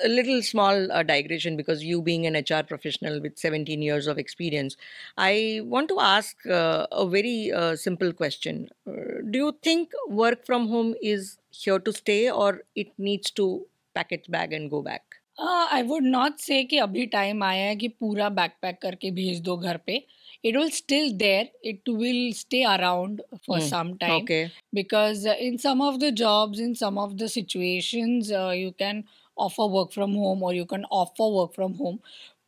a little small digression, because you being an HR professional with 17 years of experience, I want to ask a very simple question. Do you think work from home is here to stay, or it needs to pack its bag and go back? I would not से कि अभी time आया है कि पूरा backpack करके भेज दो घर पे. It will still there, it will stay around for some time, Okay. because in some of the jobs, in some of the situations, you can offer work from home or you can offer work from home,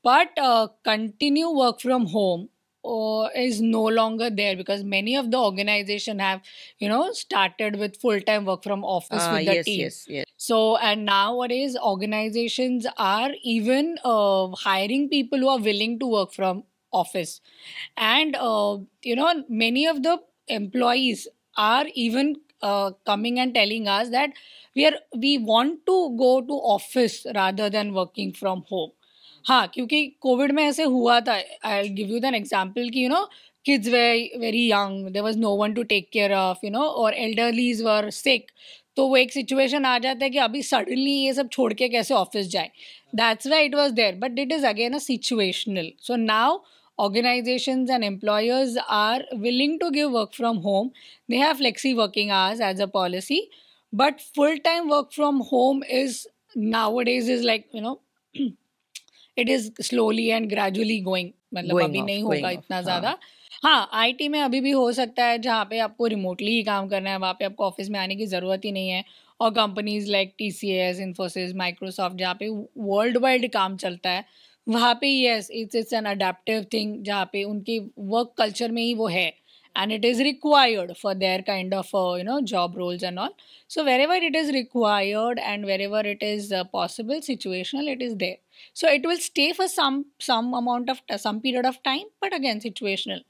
but continue work from home is no longer there, because many of the organization have started with full time work from office with the Yes, team. yes. So, and nowadays organizations are even hiring people who are willing to work from office, and many of the employees are even coming and telling us that we want to go to office rather than working from home. हाँ, क्योंकि Covid में ऐसे हुआ था. I give you then example कि kids were very young, there was no one to take care of, or elderlies were sick. तो वो एक सिचुएशन आ जाता है कि अभी सडनली ये सब छोड़ के कैसे ऑफिस जाए. That's why it was there, but it is again a situational. So now organizations and employers are willing to give work from home. They have flexi working hours as a policy, but full time work from home is nowadays is like it is slowly and gradually going. मतलब Going अभी off, नहीं going होगा off. इतना हाँ. ज़्यादा. हाँ, IT में अभी भी हो सकता है जहाँ पे आपको रिमोटली ही काम करना है, वहाँ पे आपको ऑफिस में आने की ज़रूरत ही नहीं है. और companies like TCS, Infosys, Microsoft, जहाँ पे वर्ल्ड वाइड काम चलता है, वहाँ पे yes it's an adaptive thing, जहाँ पे उनके वर्क कल्चर में ही वो है, and it is required for their kind of job roles and all. So wherever it is required and wherever it is possible, situational, it is there. So it will stay for some amount of some period of time, but again situational.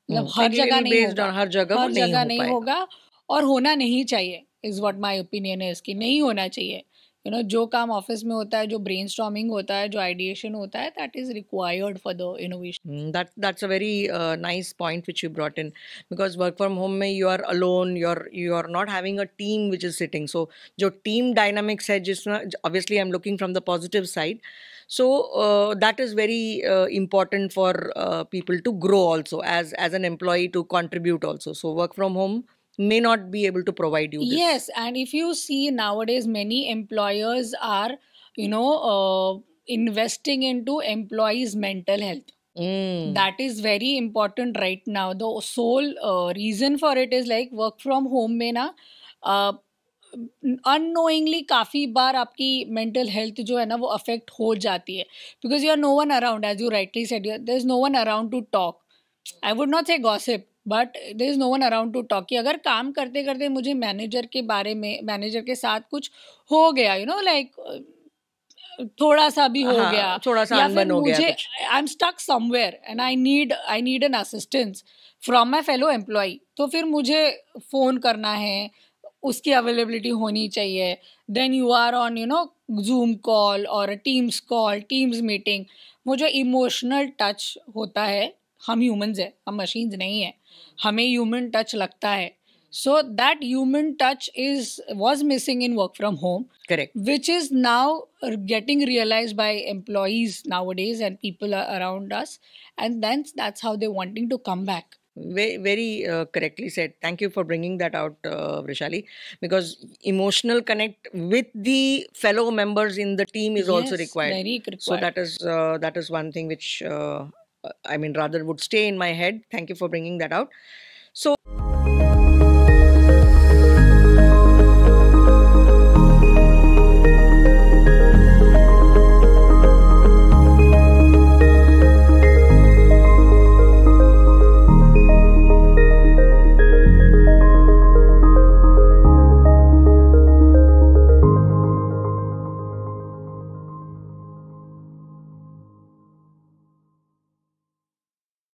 मतलब हर Like जगह little नहीं based होगा, on हर जगह वो हर नहीं जगह हो नहीं पाएगा. होगा, और होना नहीं चाहिए इज व्हाट माय ओपिनियन है. इसकी नहीं होना चाहिए. जो काम ऑफिस में होता है, जो ब्रेनस्टॉर्मिंग होता है, जो आइडिएशन होता है, that is required for the innovation. That's a very nice point which you brought in, because work from home में you are alone, you are not having a team which is sitting. So जो team dynamics है, जिसमें obviously I'm looking from the positive side. So that is very important for people to grow also, as an employee, to contribute also. So work from home may not be able to provide you this. Yes, and if you see nowadays, many employers are, investing into employees' mental health. That is very important right now. The sole reason for it is like work from home में ना unknowingly काफ़ी बार आपकी mental health जो है ना वो affect हो जाती है, because you are no one around, as you rightly said, there is no one around to talk. I would not say gossip, but there is no one around to talk. कि अगर काम करते करते मुझे manager के बारे में, manager के साथ कुछ हो गया, लाइक थोड़ा सा भी हो गया, थोड़ा सा या फिर अनबन हो गया मुझे कुछ. I am stuck somewhere and I need an assistance from my fellow employ, तो फिर मुझे फ़ोन करना है, उसकी अवेलेबिलिटी होनी चाहिए. Then you are on Zoom call और टीम्स कॉल, टीम्स मीटिंग. वो जो इमोशनल टच होता है, हम ह्यूमंस है, हम मशीन्स नहीं है, हमें ह्यूमन टच लगता है. So that human touch was missing in work from home. Correct. Which is now getting realized by employees nowadays and people around us, and then that's how they're wanting to come back. Very, very correctly said. Thank you for bringing that out, Vrishali, because emotional connect with the fellow members in the team is also Yes, required. very required. So that is one thing which I mean rather would stay in my head. Thank you for bringing that out. So